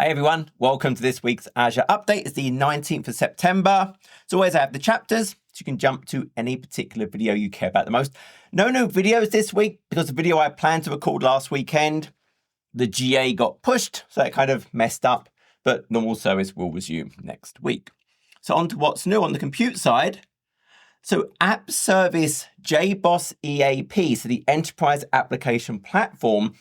Hey everyone, welcome to this week's Azure update. It's the 19th of September. As always, I have the chapters, so you can jump to any particular video you care about the most. No new videos this week because the video I planned to record last weekend, the GA got pushed, so it kind of messed up, but normal service will resume next week. So on to what's new on the compute side. So App Service JBoss EAP, so the Enterprise Application Platform,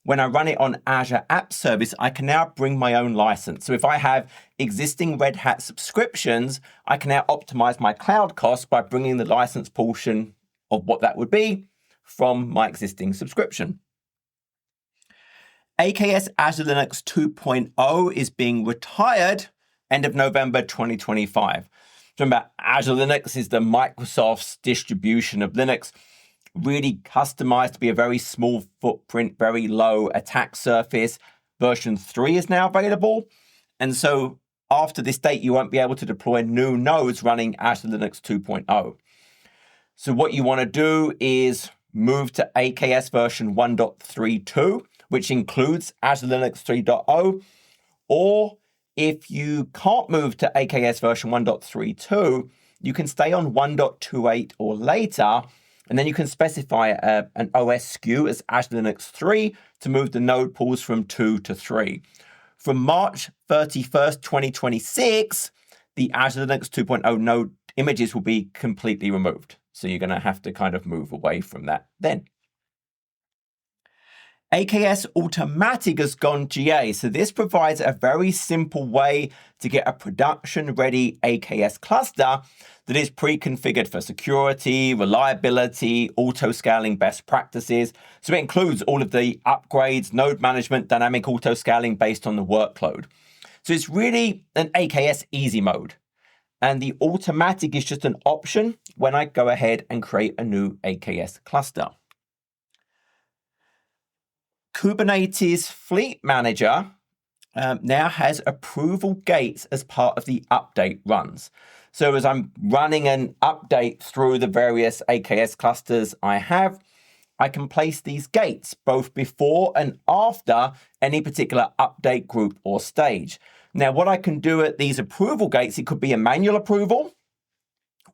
when I run it on Azure App Service, I can now bring my own license. So if I have existing Red Hat subscriptions, I can now optimize my cloud costs by bringing the license portion of what that would be from my existing subscription. AKS Azure Linux 2.0 is being retired end of November 2025. Remember, Azure Linux is the Microsoft's distribution of Linux, really customized to be a very small footprint, very low attack surface. Version 3 is now available. And so after this date, you won't be able to deploy new nodes running Azure Linux 2.0. So what you want to do is move to AKS version 1.32, which includes Azure Linux 3.0. Or if you can't move to AKS version 1.32, you can stay on 1.28 or later. And then you can specify an OS SKU as Azure Linux 3 to move the node pools from 2 to 3. From March 31st, 2026, the Azure Linux 2.0 node images will be completely removed. So you're going to have to kind of move away from that then. AKS Automatic has gone GA. So this provides a very simple way to get a production-ready AKS cluster that is pre-configured for security, reliability, auto-scaling best practices. So it includes all of the upgrades, node management, dynamic auto-scaling based on the workload. So it's really an AKS easy mode. And the automatic is just an option when I go ahead and create a new AKS cluster. Kubernetes Fleet Manager now has approval gates as part of the update runs. So as I'm running an update through the various AKS clusters I have, I can place these gates both before and after any particular update group or stage. Now, what I can do at these approval gates, it could be a manual approval,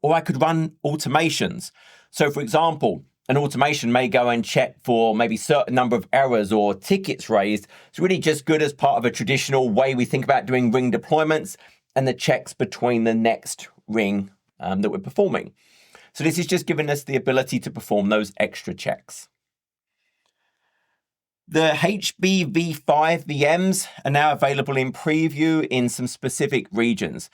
or I could run automations. So for example, an automation may go and check for maybe certain number of errors or tickets raised. It's really just good as part of a traditional way we think about doing ring deployments and the checks between the next ring that we're performing. So this is just giving us the ability to perform those extra checks. The HBv5 VMs are now available in preview in some specific regions.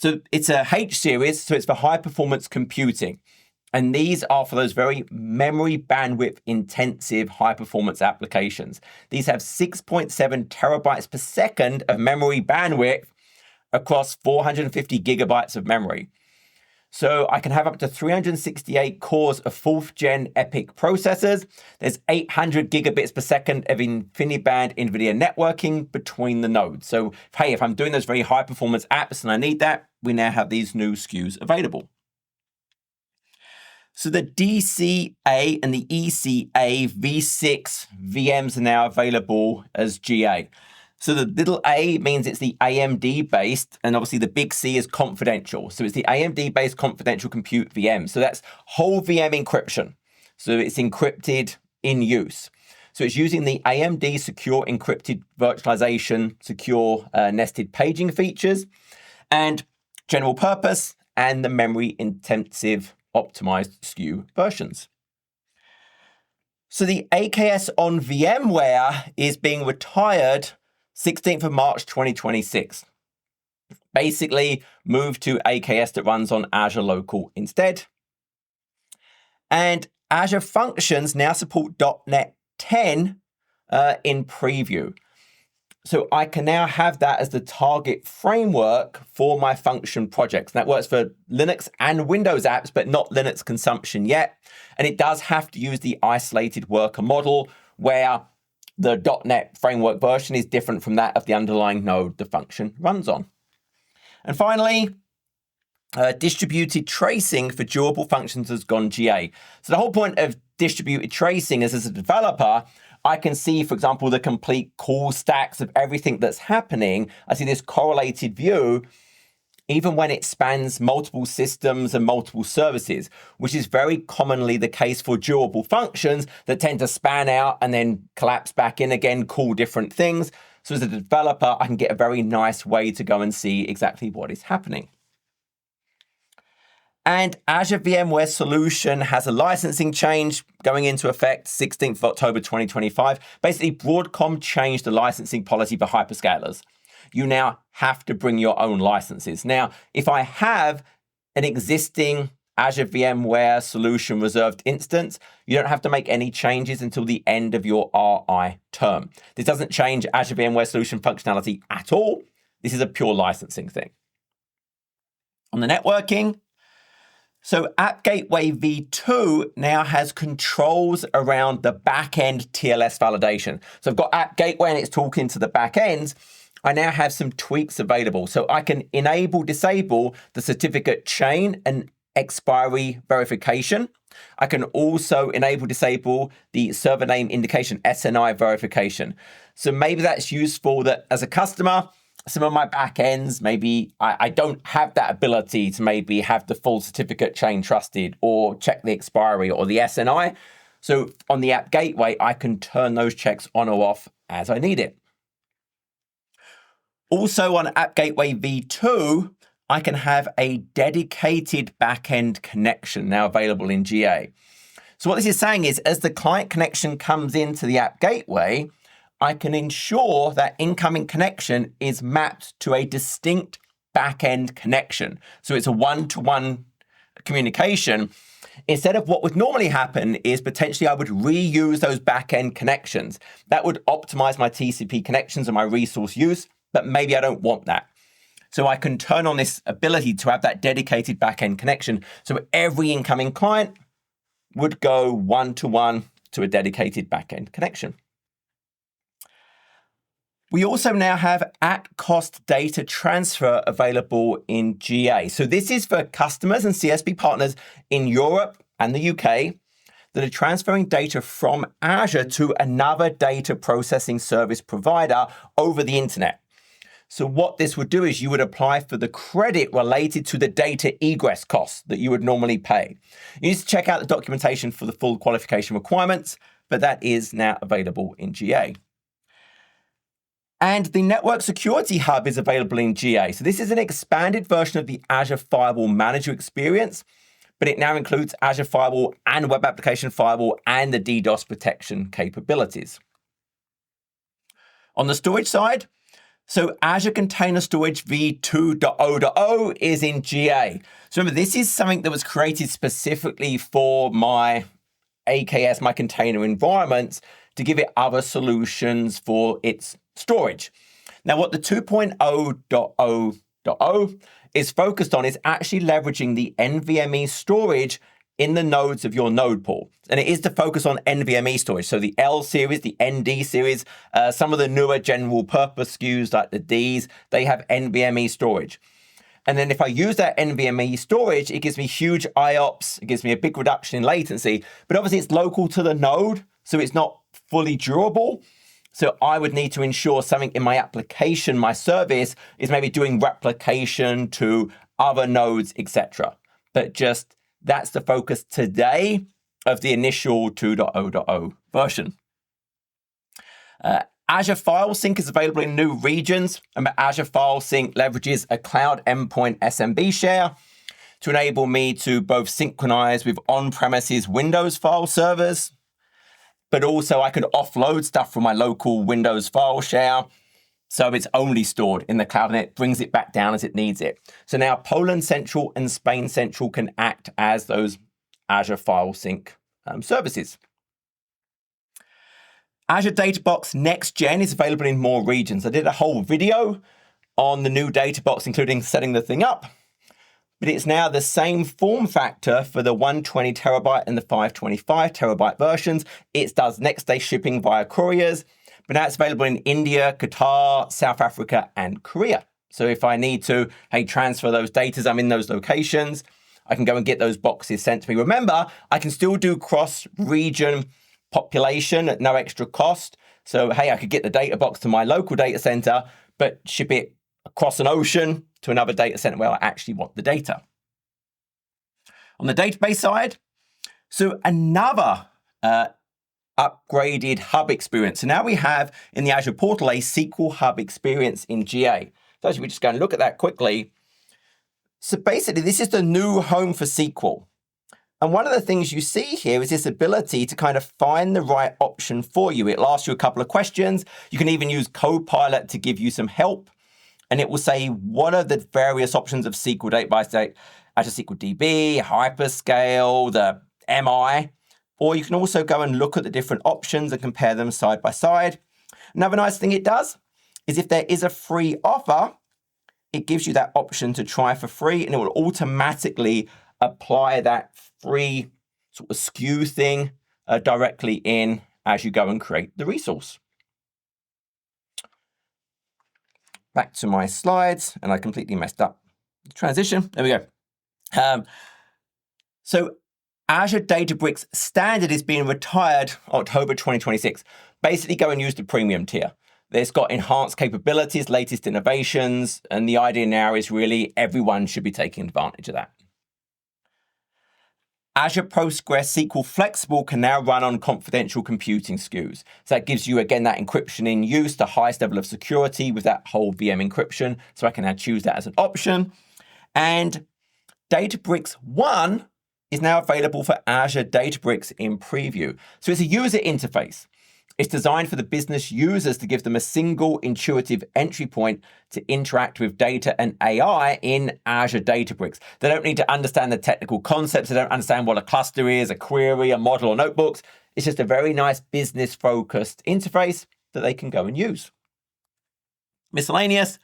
So it's a H series, so it's for high performance computing. And these are for those very memory bandwidth intensive high performance applications. These have 6.7 terabytes per second of memory bandwidth across 450 gigabytes of memory. So I can have up to 368 cores of 4th gen EPYC processors. There's 800 gigabits per second of InfiniBand NVIDIA networking between the nodes. So hey, if I'm doing those very high performance apps and I need that, we now have these new SKUs available. So the DCA and the ECA v6 VMs are now available as GA. So the little a means it's the AMD based, and obviously the big C is confidential. So it's the AMD based confidential compute VM. So that's whole VM encryption. So it's encrypted in use. So it's using the AMD secure encrypted virtualization, secure nested paging features, and general purpose and the memory intensive optimized SKU versions. So the AKS on VMware is being retired 16th of March 2026. Basically, move to AKS that runs on Azure Local instead. And Azure Functions now support .NET 10 in preview. So I can now have that as the target framework for my function projects. That works for Linux and Windows apps, but not Linux consumption yet. And it does have to use the isolated worker model where the .NET framework version is different from that of the underlying node the function runs on. And finally, distributed tracing for durable functions has gone GA. So the whole point of distributed tracing is as a developer, I can see, for example, the complete call stacks of everything that's happening. I see this correlated view, even when it spans multiple systems and multiple services, which is very commonly the case for durable functions that tend to span out and then collapse back in again, call different things. So as a developer, I can get a very nice way to go and see exactly what is happening. And Azure VMware Solution has a licensing change going into effect 16th of October 2025. Basically, Broadcom changed the licensing policy for hyperscalers. You now have to bring your own licenses. Now, if I have an existing Azure VMware Solution reserved instance, you don't have to make any changes until the end of your RI term. This doesn't change Azure VMware Solution functionality at all. This is a pure licensing thing. On the networking, so App Gateway v2 now has controls around the backend TLS validation. So I've got App Gateway and it's talking to the backend. I now have some tweaks available. So I can enable, disable the certificate chain and expiry verification. I can also enable, disable the server name indication SNI verification. So maybe that's useful that as a customer, some of my backends, maybe I don't have that ability to maybe have the full certificate chain trusted or check the expiry or the SNI. So on the App Gateway, I can turn those checks on or off as I need it. Also on App Gateway v2, I can have a dedicated backend connection now available in GA. So what this is saying is as the client connection comes into the App Gateway, I can ensure that incoming connection is mapped to a distinct backend connection. So it's a one-to-one communication. Instead of what would normally happen is potentially I would reuse those backend connections. That would optimize my TCP connections and my resource use, but maybe I don't want that. So I can turn on this ability to have that dedicated backend connection. So every incoming client would go one-to-one to a dedicated backend connection. We also now have at-cost data transfer available in GA. So this is for customers and CSP partners in Europe and the UK that are transferring data from Azure to another data processing service provider over the internet. So what this would do is you would apply for the credit related to the data egress costs that you would normally pay. You need to check out the documentation for the full qualification requirements, but that is now available in GA. And the Network Security Hub is available in GA. So this is an expanded version of the Azure Firewall Manager experience, but it now includes Azure Firewall and Web Application Firewall and the DDoS protection capabilities. On the storage side, so Azure Container Storage v2.0.0 is in GA. So remember, this is something that was created specifically for my AKS, my container environments, to give it other solutions for its storage. Now, what the 2.0.0.0 is focused on is actually leveraging the NVMe storage in the nodes of your node pool. And it is to focus on NVMe storage. So the L series, the ND series, some of the newer general purpose SKUs like the Ds, they have NVMe storage. And then if I use that NVMe storage, it gives me huge IOPS, it gives me a big reduction in latency, but obviously it's local to the node, so it's not fully durable. So I would need to ensure something in my application, my service, is maybe doing replication to other nodes, etc. But just that's the focus today of the initial 2.0.0 version. Azure File Sync is available in new regions, and Azure File Sync leverages a cloud endpoint SMB share to enable me to both synchronize with on-premises Windows file servers, but also I can offload stuff from my local Windows file share, so it's only stored in the cloud and it brings it back down as it needs it. So now Poland Central and Spain Central can act as those Azure File Sync services. Azure Databox Next Gen is available in more regions. I did a whole video on the new Databox, including setting the thing up, but it's now the same form factor for the 120 terabyte and the 525 terabyte versions. It does next day shipping via couriers, but now it's available in India, Qatar, South Africa, and Korea. So if I need to, transfer those data, I'm in those locations, I can go and get those boxes sent to me. Remember, I can still do cross-region population at no extra cost. So, hey, I could get the data box to my local data center, but ship it across an ocean to another data center where I actually want the data. On the database side, so another upgraded hub experience. So now we have in the Azure portal a SQL hub experience in GA. So as we just go and look at that quickly. So basically, this is the new home for SQL. And one of the things you see here is this ability to kind of find the right option for you. It'll ask you a couple of questions. You can even use Copilot to give you some help. And it will say, what are the various options of SQL database, Azure SQL DB, Hyperscale, the MI. Or you can also go and look at the different options and compare them side by side. Another nice thing it does is if there is a free offer, it gives you that option to try for free, and it will automatically apply that free sort of SKU thing directly in as you go and create the resource. Back to my slides, and I completely messed up the transition. There we go. So Azure Databricks Standard is being retired October 2026. Basically, go and use the premium tier. It's got enhanced capabilities, latest innovations, and the idea now is really everyone should be taking advantage of that. Azure PostgreSQL Flexible can now run on confidential computing SKUs. So that gives you, again, that encryption in use, the highest level of security with that whole VM encryption. So I can now choose that as an option. And Databricks One is now available for Azure Databricks in preview. So it's a user interface. It's designed for the business users to give them a single intuitive entry point to interact with data and AI in Azure Databricks. They don't need to understand the technical concepts. They don't understand what a cluster is, a query, a model, or notebooks. It's just a very nice business-focused interface that they can go and use. Miscellaneous.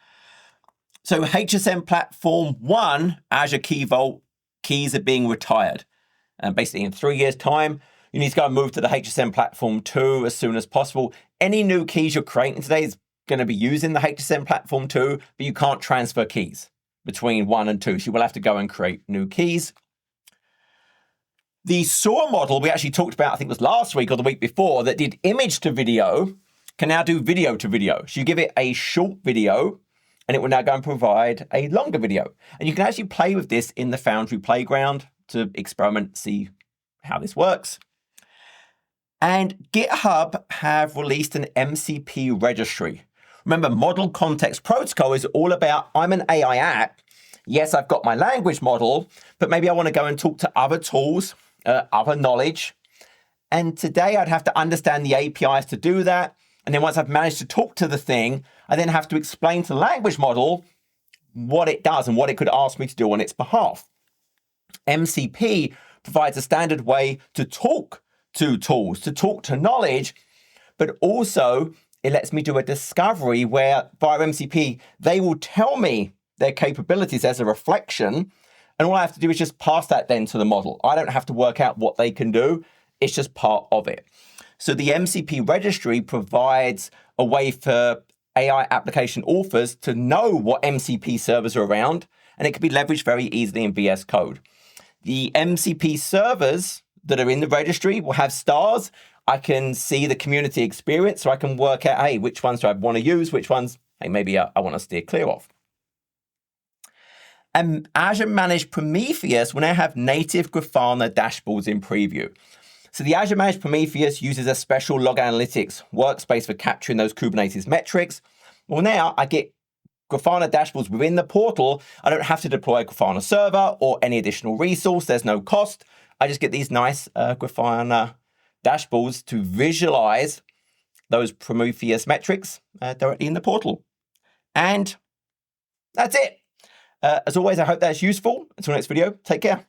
So hsmPlatform 1, Azure Key Vault keys are being retired. And basically in 3 years' time, you need to go and move to the hsmPlatform 2 as soon as possible. Any new keys you're creating today is going to be using the hsmPlatform 2, but you can't transfer keys between 1 and 2. So you will have to go and create new keys. The Sora model we actually talked about, I think it was last week or the week before, that did image to video, can now do video to video. So you give it a short video, and it will now go and provide a longer video. And you can actually play with this in the Foundry Playground to experiment, see how this works. And GitHub have released an MCP registry. Remember, Model Context Protocol is all about, I'm an AI app. Yes, I've got my language model, but maybe I want to go and talk to other tools, other knowledge. And today I'd have to understand the APIs to do that. And then once I've managed to talk to the thing, I then have to explain to the language model what it does and what it could ask me to do on its behalf. MCP provides a standard way to talk to tools, to talk to knowledge, but also it lets me do a discovery where via MCP, they will tell me their capabilities as a reflection. And all I have to do is just pass that then to the model. I don't have to work out what they can do. It's just part of it. So the MCP registry provides a way for AI application authors to know what MCP servers are around, and it can be leveraged very easily in VS Code. The MCP servers that are in the registry will have stars. I can see the community experience, so I can work out, hey, which ones do I want to use, which ones, hey, maybe I want to steer clear of. And Azure Managed Prometheus will now have native Grafana dashboards in preview. So the Azure Managed Prometheus uses a special log analytics workspace for capturing those Kubernetes metrics. Well, now I get Grafana dashboards within the portal. I don't have to deploy a Grafana server or any additional resource. There's no cost. I just get these nice Grafana dashboards to visualize those Prometheus metrics directly in the portal. And that's it. As always, I hope that's useful. Until next video, take care.